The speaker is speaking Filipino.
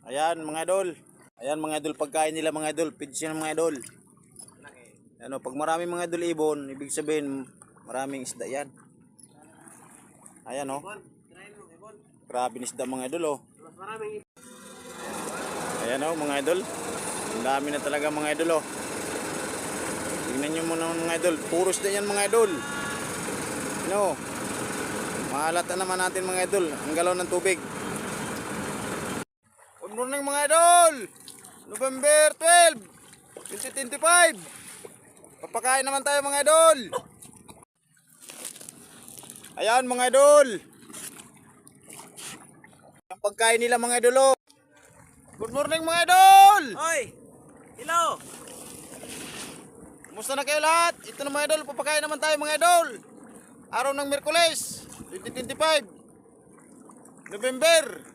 Ayan mga idol. Ayan mga idol, pagkain nila mga idol. Pids yan mga idol. Ano, pag marami mga idol ibon, ibig sabihin maraming isda yan. Ayan oh. Grabe isda mga idol oh. Ayan oh mga idol. Ang dami na talaga mga idol oh. Tingnan nyo muna mga idol. Puros na yan mga idol. Ano, mahalata naman natin mga idol ang galon ng tubig. Good morning mga idol. November 12, 2025. Papakain naman tayo mga idol. Ayan mga idol. Ang pagkain nila mga idol. Good morning mga idol. Hoy! Hello! Kumusta na kayo lahat? Ito na mga idol, papakain naman tayo mga idol. Araw ng Miyerkules, 2025, November